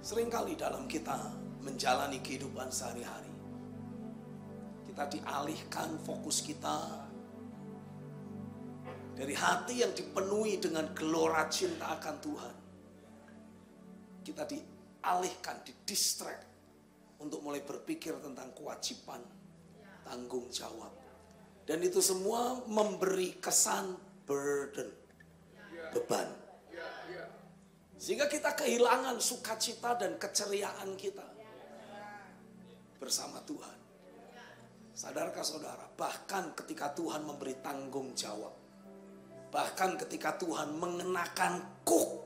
Seringkali dalam kita menjalani kehidupan sehari-hari, kita dialihkan fokus kita dari hati yang dipenuhi dengan gelora cinta akan Tuhan. Kita dialihkan, didistract untuk mulai berpikir tentang kewajiban, tanggung jawab. Dan itu semua memberi kesan burden, beban. Sehingga kita kehilangan sukacita dan keceriaan kita bersama Tuhan. Sadarkah saudara, bahkan ketika Tuhan memberi tanggung jawab, bahkan ketika Tuhan mengenakan kuk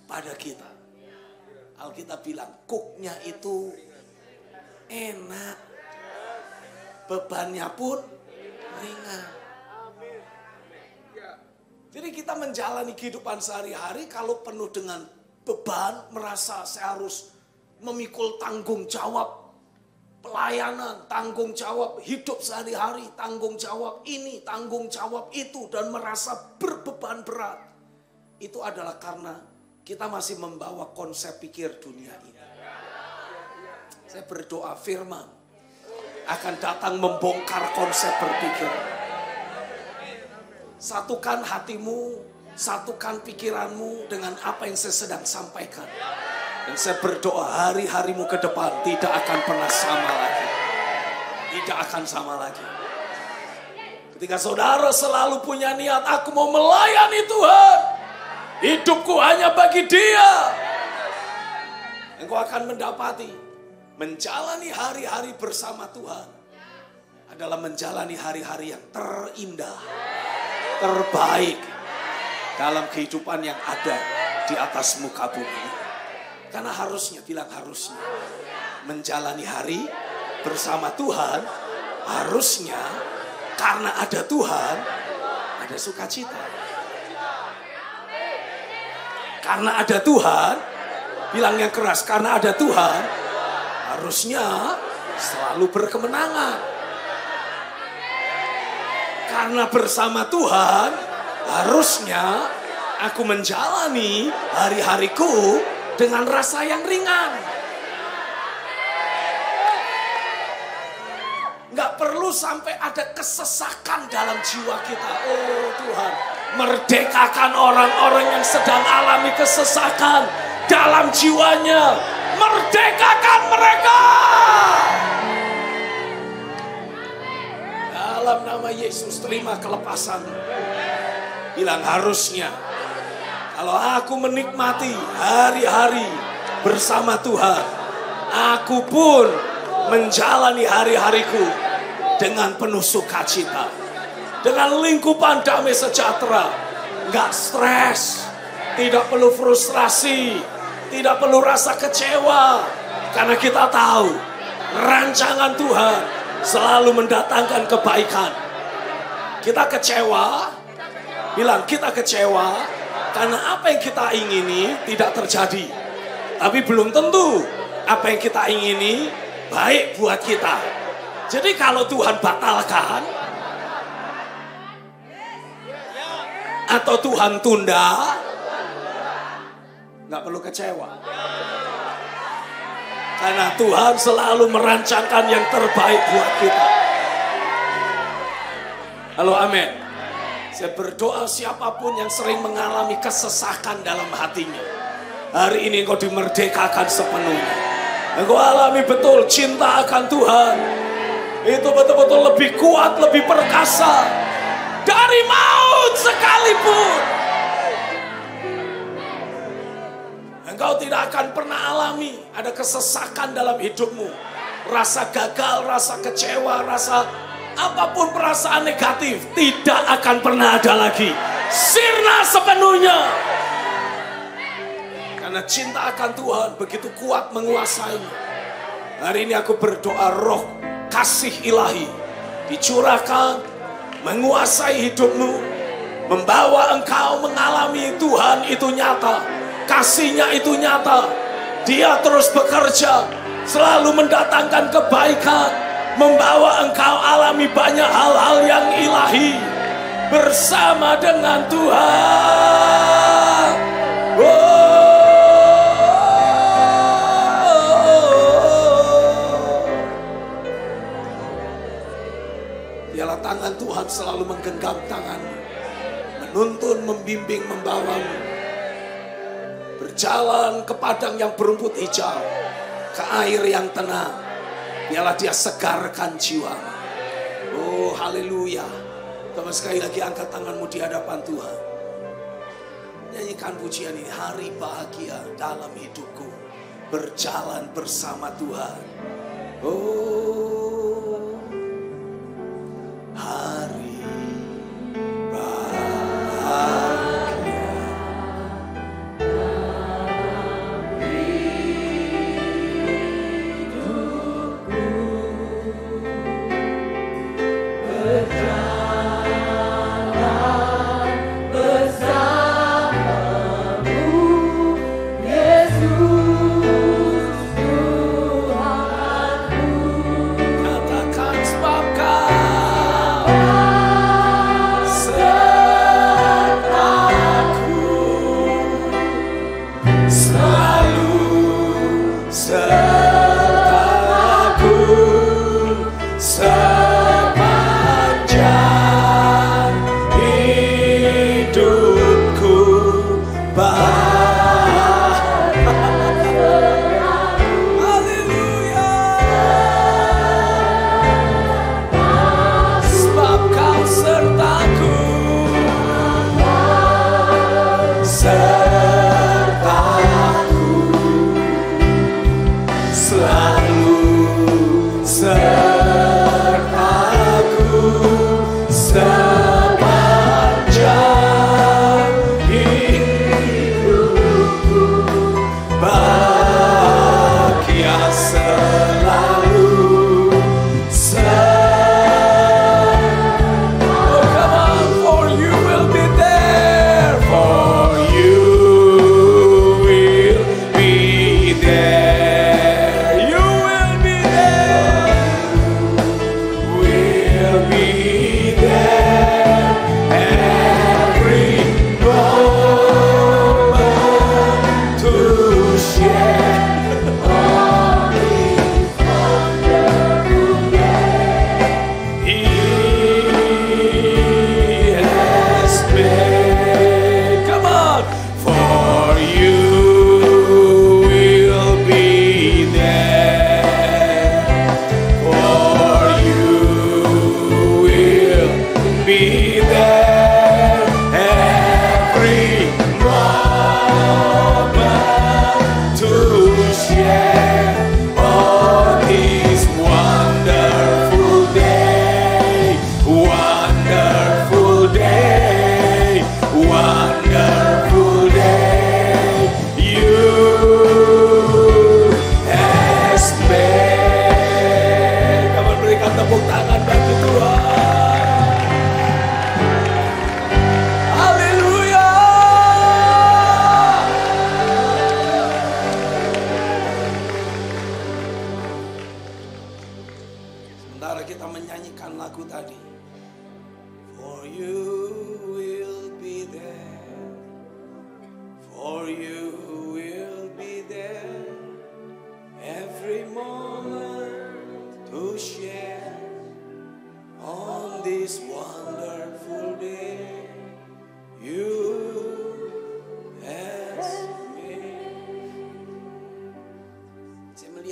pada kita, Alkitab bilang kuknya itu enak, bebannya pun ringan. Jadi kita menjalani kehidupan sehari-hari kalau penuh dengan beban, merasa saya harus memikul tanggung jawab pelayanan, tanggung jawab hidup sehari-hari, tanggung jawab ini, tanggung jawab itu, dan merasa berbeban berat. Itu adalah karena kita masih membawa konsep pikir dunia ini. Saya berdoa firman akan datang membongkar konsep berpikir. Satukan hatimu, satukan pikiranmu dengan apa yang saya sedang sampaikan. Dan saya berdoa hari-harimu ke depan tidak akan pernah sama lagi. Tidak akan sama lagi. Ketika saudara selalu punya niat, aku mau melayani Tuhan, hidupku hanya bagi Dia, engkau akan mendapati menjalani hari-hari bersama Tuhan adalah menjalani hari-hari yang terindah, terbaik dalam kehidupan yang ada di atas muka bumi. Karena harusnya, bilang harusnya, menjalani hari bersama Tuhan, harusnya karena ada Tuhan, ada sukacita. Karena ada Tuhan, bilang yang keras, karena ada Tuhan, harusnya selalu berkemenangan. Karena bersama Tuhan, harusnya aku menjalani hari-hariku dengan rasa yang ringan. Nggak perlu sampai ada kesesakan dalam jiwa kita. Oh Tuhan, merdekakan orang-orang yang sedang alami kesesakan dalam jiwanya. Merdekakan mereka. Dalam nama Yesus, terima kelepasan. Bilang harusnya, kalau aku menikmati hari-hari bersama Tuhan, aku pun menjalani hari-hariku dengan penuh sukacita, dengan lingkupan damai sejahtera, nggak stres, tidak perlu frustrasi, tidak perlu rasa kecewa, karena kita tahu rancangan Tuhan selalu mendatangkan kebaikan. Kita kecewa, bilang kita kecewa karena apa yang kita ingini tidak terjadi. Tapi belum tentu apa yang kita ingini baik buat kita. Jadi kalau Tuhan batalkan atau Tuhan tunda, nggak perlu kecewa. Karena Tuhan selalu merancangkan yang terbaik buat kita. Halo, amin. Saya berdoa siapapun yang sering mengalami kesesakan dalam hatinya, hari ini engkau dimerdekakan sepenuhnya. Engkau alami betul cinta akan Tuhan. Itu betul-betul lebih kuat, lebih perkasa dari maut sekalipun. Engkau tidak akan pernah alami ada kesesakan dalam hidupmu. Rasa gagal, rasa kecewa, rasa apapun perasaan negatif tidak akan pernah ada lagi. Sirna sepenuhnya. Karena cinta akan Tuhan begitu kuat menguasai. Hari ini aku berdoa roh kasih ilahi dicurahkan, menguasai hidupmu, membawa engkau mengalami Tuhan itu nyata. Kasihnya itu nyata. Dia terus bekerja, selalu mendatangkan kebaikan, membawa engkau alami banyak hal-hal yang ilahi bersama dengan Tuhan. Oh. Tuhan selalu menggenggam tanganmu, menuntun, membimbing, membawamu berjalan ke padang yang berumput hijau, ke air yang tenang. Biarlah dia segarkan jiwamu. Oh haleluya. Teman, sekali lagi angkat tanganmu di hadapan Tuhan. Nyanyikan pujian ini. Hari bahagia dalam hidupku, berjalan bersama Tuhan. Oh, hari bahagia.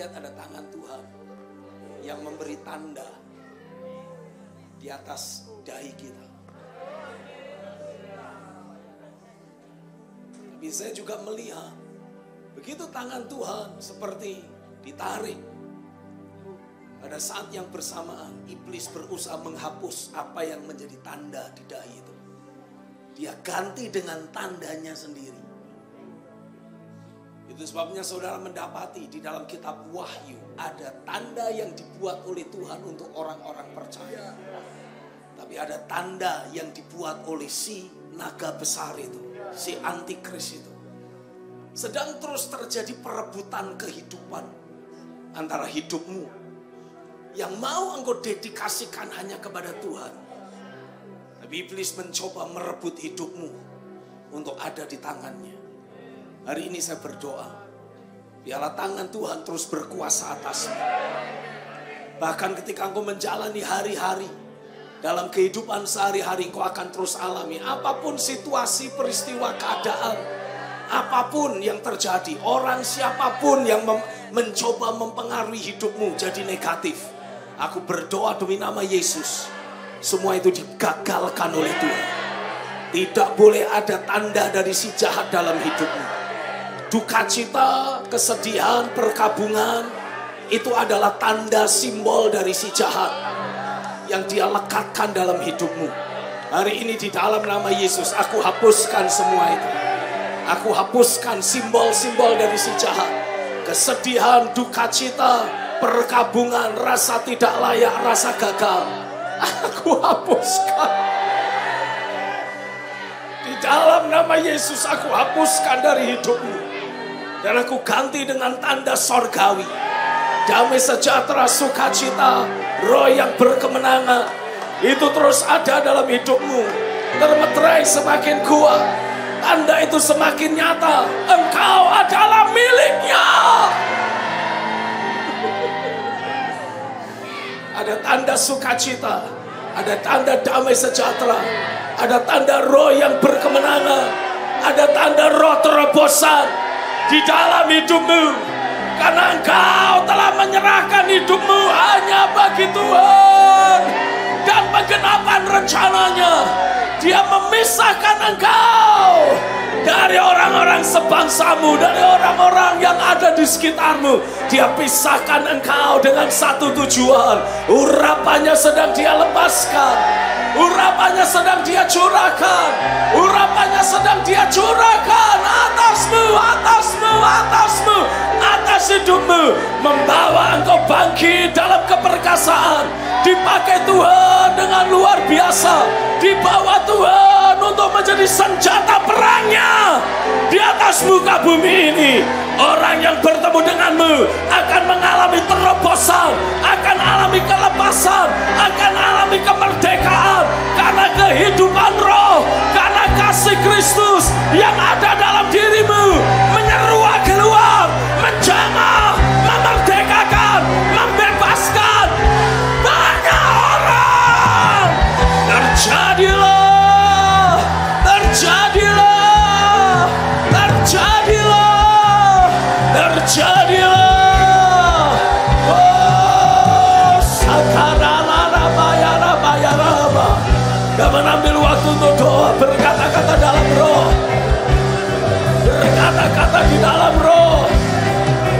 Ada tangan Tuhan yang memberi tanda di atas dahi kita. Tapi saya juga melihat begitu tangan Tuhan seperti ditarik, pada saat yang bersamaan iblis berusaha menghapus apa yang menjadi tanda di dahi itu. Dia ganti dengan tandanya sendiri. Itu sebabnya saudara mendapati di dalam kitab Wahyu ada tanda yang dibuat oleh Tuhan untuk orang-orang percaya. Tapi ada tanda yang dibuat oleh si naga besar itu, si antikris itu. Sedang terus terjadi perebutan kehidupan antara hidupmu yang mau engkau dedikasikan hanya kepada Tuhan. Tapi iblis mencoba merebut hidupmu untuk ada di tangannya. Hari ini saya berdoa, biarlah tangan Tuhan terus berkuasa atasmu. Bahkan ketika engkau menjalani hari-hari Dalam kehidupan sehari-hari kau akan terus alami. Apapun situasi, peristiwa, keadaan, apapun yang terjadi, orang siapapun yang mencoba mempengaruhi hidupmu jadi negatif, aku berdoa demi nama Yesus, semua itu digagalkan oleh Tuhan. Tidak boleh ada tanda dari si jahat dalam hidupmu. Duka cita, kesedihan, perkabungan, itu adalah tanda simbol dari si jahat yang dia lekatkan dalam hidupmu. Hari ini di dalam nama Yesus, aku hapuskan semua itu. Aku hapuskan simbol-simbol dari si jahat. Kesedihan, duka cita, perkabungan, rasa tidak layak, rasa gagal. Aku hapuskan. Di dalam nama Yesus aku hapuskan dari hidupmu. Dan aku ganti dengan tanda sorgawi. Damai sejahtera, sukacita, roh yang berkemenangan, itu terus ada dalam hidupmu. Termeterai semakin kuat, tanda itu semakin nyata. Engkau adalah miliknya. Ada tanda sukacita, ada tanda damai sejahtera, ada tanda roh yang berkemenangan, ada tanda roh terobosan di dalam hidupmu. Karena engkau telah menyerahkan hidupmu hanya bagi Tuhan. Dan penggenapan rencananya, Dia memisahkan engkau dari orang-orang sebangsamu, dari orang-orang yang ada di sekitarmu. Dia pisahkan engkau dengan satu tujuan. Urapannya sedang Dia lepaskan, urapannya sedang Dia curahkan, urapannya sedang Dia curahkan atasmu, atasmu, atasmu, atas hidupmu, membawa engkau bangkit dalam keperkasaan, dipakai Tuhan dengan luar biasa, dibawa Tuhan untuk menjadi senjata perangnya di atas muka bumi ini. Orang yang bertemu denganmu akan mengalami terobosan, akan alami kelepasan, akan alami kemerdekaan, karena kehidupan roh, karena kasih Kristus yang ada dalam dirimu menyeruak keluar, menjamah, memerdekakan, membebaskan banyak orang. Terjadilah, terjadilah, terjadilah, terjadilah. Oh, sakarala-raba-ya-raba-ya-raba. Dan mengambil waktu untuk doa, berkata-kata dalam roh, berkata-kata di dalam roh,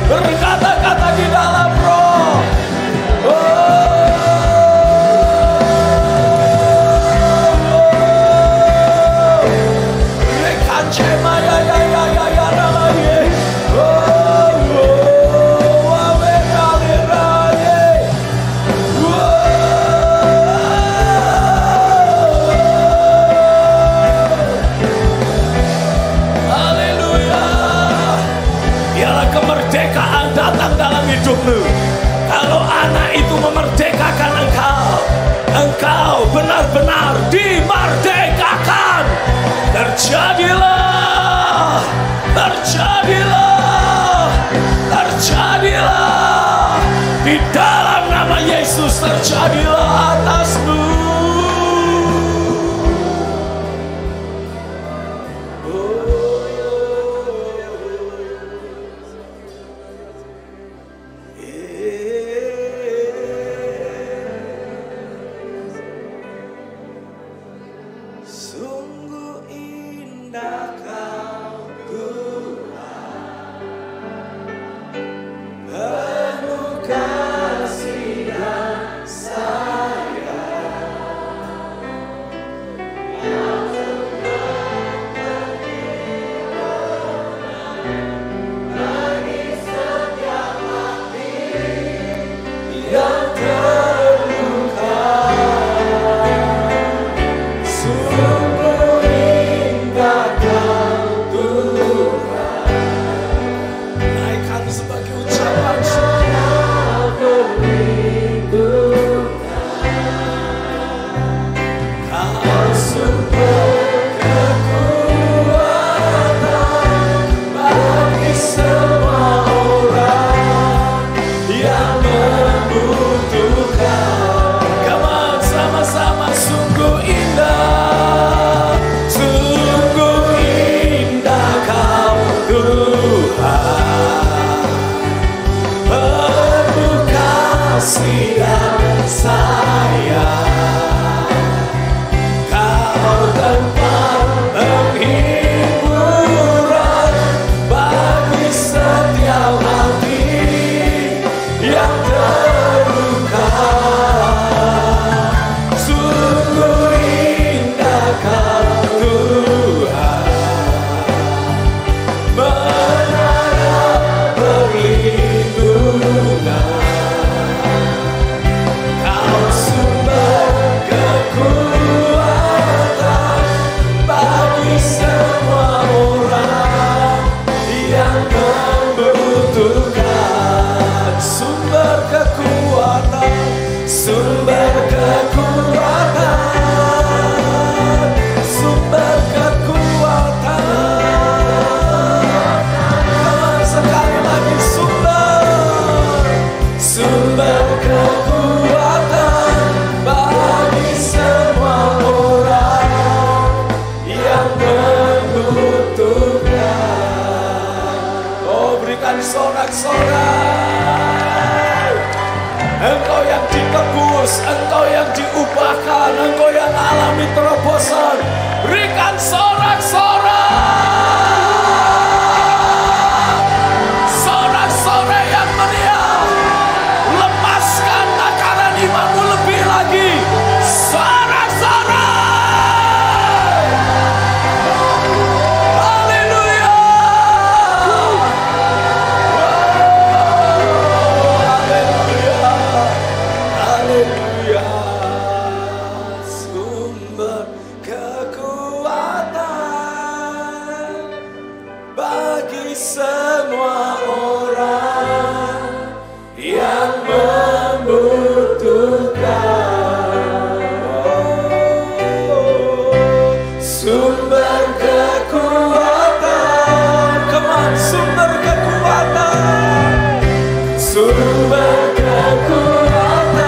berkata-kata di dalam roh. Kemerdekaan datang dalam hidupmu. Kalau anak itu memerdekakan engkau, engkau benar-benar dimerdekakan. Terjadilah, terjadilah, terjadilah. Di dalam nama Yesus terjadilah atasmu. Penuh kasih dan sayang. dan sorak-sorai. Engkau yang ditebus, engkau yang diubahkan, engkau yang alami terobosan. Berikan sorak-sorai, sorak-sorai yang meriah. Lepaskan takaran imanmu lebih lagi. Sorak-sorai. Haleluya. Haleluya. Haleluya. Sumber kekuatan bagi semua orang yang membutuhkan. Sumber kekuatan, come on, sumber kekuatan, sumber kekuatan,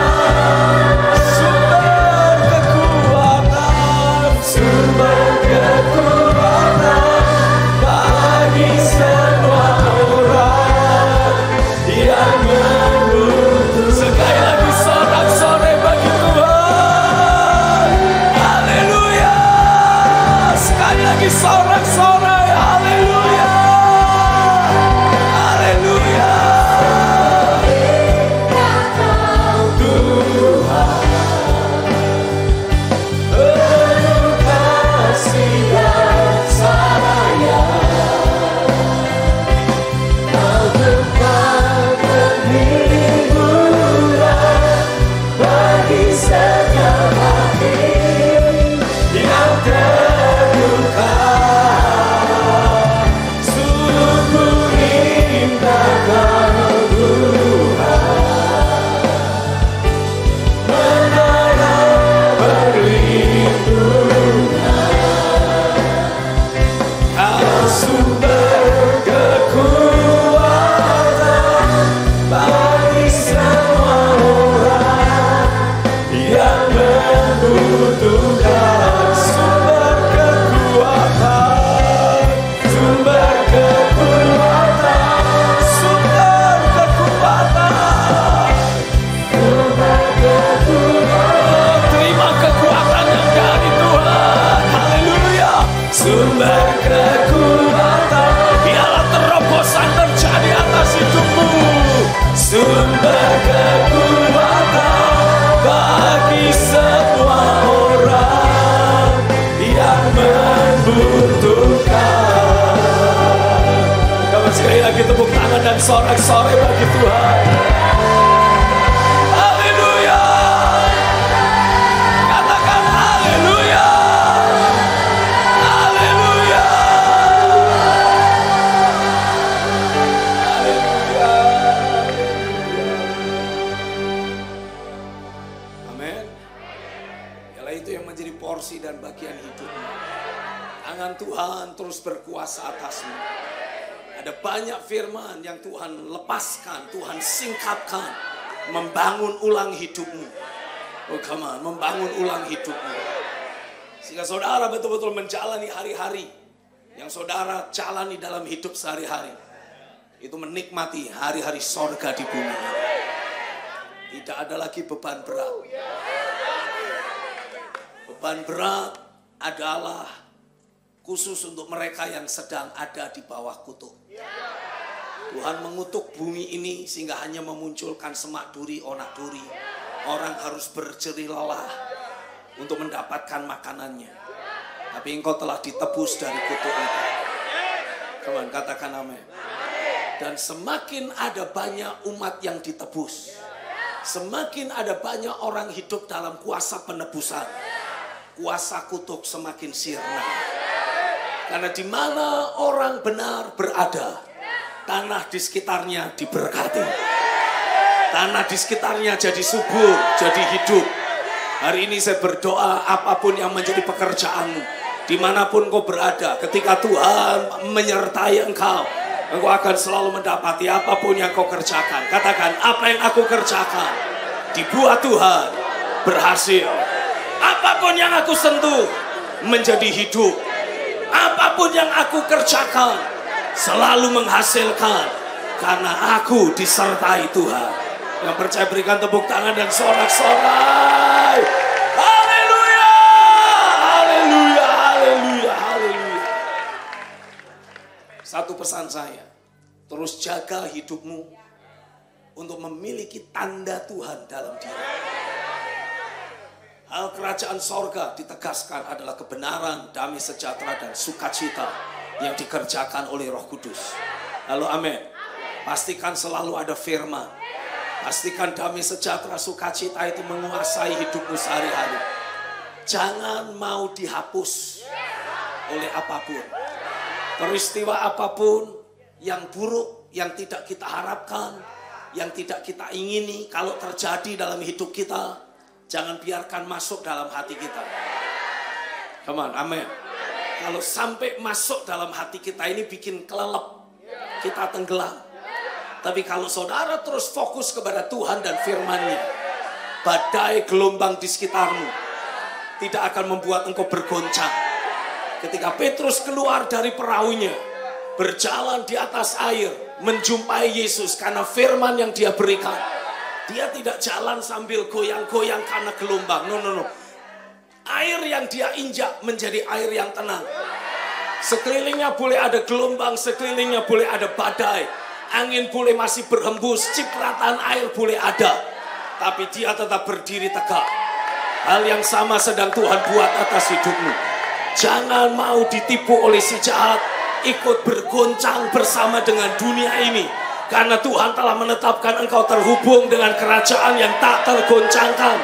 sumber kekuatan, sumber kekuatan bagi semua orang yang membutuhkan. Sekali lagi sorak-sorai bagi Tuhan. Haleluya. Sekali lagi sorak-sorai. Haleluya. Haleluya. Tuhan, penuh kasih dan sayang, Kau tempatkan hiburan bagi setiap hati yang terluka. Sungguh indah Kau Tuhan, menara perlindungan. Kau sumber kekuatan bagi semua orang yang membutuhkan. Sumber kekuatan, sumber kekuatan, sumber kekuatan, sumber kekuatan. Terima kekuatan yang dari Tuhan. Haleluya. Sumber kekuatan, biarlah terobosan terjadi atas hidupmu. Sumber kekuatan bagi semua orang yang membutuhkan. Kamu sekali lagi tepuk tangan dan sorak-sorai bagi Tuhan. Haleluya. Katakan haleluya. Haleluya. Haleluya. Amin. Ialah itu yang menjadi porsi dan bagian hidupmu. Tangan Tuhan terus berkuasa atasmu. Ada banyak firman yang Tuhan lepaskan, Tuhan singkapkan, membangun ulang hidupmu. Oh come on, membangun ulang hidupmu. Sehingga saudara betul-betul menjalani hari-hari yang saudara jalani dalam hidup sehari-hari. Itu menikmati hari-hari sorga di bumi ini. Tidak ada lagi beban berat. Beban berat adalah khusus untuk mereka yang sedang ada di bawah kutuk. Tuhan mengutuk bumi ini sehingga hanya memunculkan semak duri, onak duri. Orang harus berjerih lelah untuk mendapatkan makanannya. Tapi engkau telah ditebus dari kutuk itu. Kawan, katakan amin. Dan semakin ada banyak umat yang ditebus, semakin ada banyak orang hidup dalam kuasa penebusan, kuasa kutuk semakin sirna. Karena di mana orang benar berada, tanah di sekitarnya diberkati. Tanah di sekitarnya jadi subur, jadi hidup. Hari ini saya berdoa apapun yang menjadi pekerjaanmu, dimanapun kau berada, ketika Tuhan menyertai engkau, engkau akan selalu mendapati apapun yang kau kerjakan. Katakan, apa yang aku kerjakan dibuat Tuhan berhasil. Apapun yang aku sentuh menjadi hidup. Apapun yang aku kerjakan selalu menghasilkan. Karena aku disertai Tuhan. Yang percaya berikan tepuk tangan dan sorak-sorai. Haleluya, haleluya, haleluya, haleluya. Satu pesan saya, terus jaga hidupmu untuk memiliki tanda Tuhan dalam diri. Hal kerajaan sorga ditegaskan adalah kebenaran, damai sejahtera, dan sukacita yang dikerjakan oleh Roh Kudus. Halo, amin. Pastikan selalu ada firman. Pastikan damai sejahtera, sukacita itu menguasai hidupmu sehari-hari. Jangan mau dihapus oleh apapun. Peristiwa apapun yang buruk, yang tidak kita harapkan, yang tidak kita ingini, kalau terjadi dalam hidup kita, jangan biarkan masuk dalam hati kita. Come on, amin. Kalau sampai masuk dalam hati kita ini bikin kelelep, kita tenggelam. Tapi kalau saudara terus fokus kepada Tuhan dan firman-Nya, badai gelombang di sekitarmu tidak akan membuat engkau bergoncang. Ketika Petrus keluar dari perahunya, berjalan di atas air, menjumpai Yesus karena firman yang dia berikan, dia tidak jalan sambil goyang-goyang karena gelombang. No. Air yang dia injak menjadi air yang tenang. Sekelilingnya boleh ada gelombang, sekelilingnya boleh ada badai. Angin boleh masih berhembus, cipratan air boleh ada. Tapi dia tetap berdiri tegak. Hal yang sama sedang Tuhan buat atas hidupmu. Jangan mau ditipu oleh si jahat, ikut bergoncang bersama dengan dunia ini. Karena Tuhan telah menetapkan engkau terhubung dengan kerajaan yang tak tergoncangkan.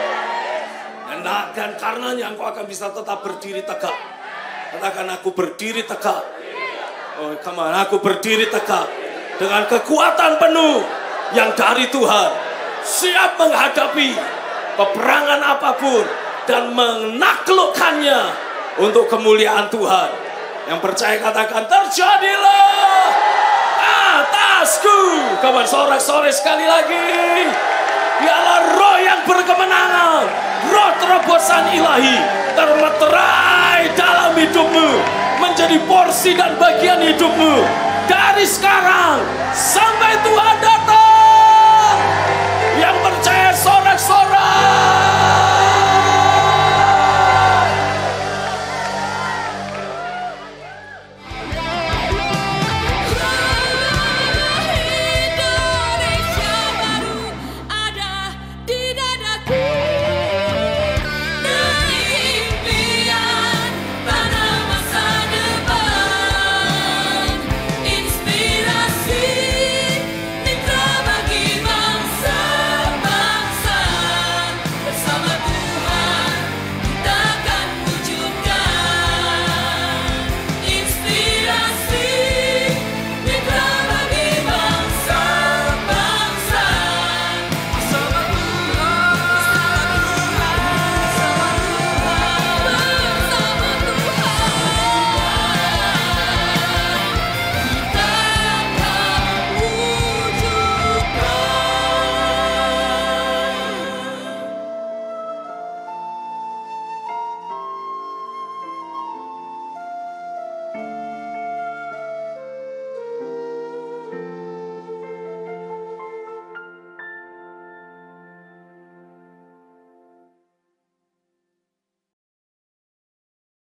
Dan karenanya engkau akan bisa tetap berdiri tegak. Katakan, aku berdiri tegak. Oh, come on, aku berdiri tegak. Dengan kekuatan penuh yang dari Tuhan. Siap menghadapi peperangan apapun. Dan menaklukkannya untuk kemuliaan Tuhan. Yang percaya katakan, terjadilah atasku. Kawan, sorak-sorai sekali lagi. Biarlah roh yang berkemenangan, roh terobosan ilahi termeterai dalam hidupmu, menjadi porsi dan bagian hidupmu dari sekarang sampai Tuhan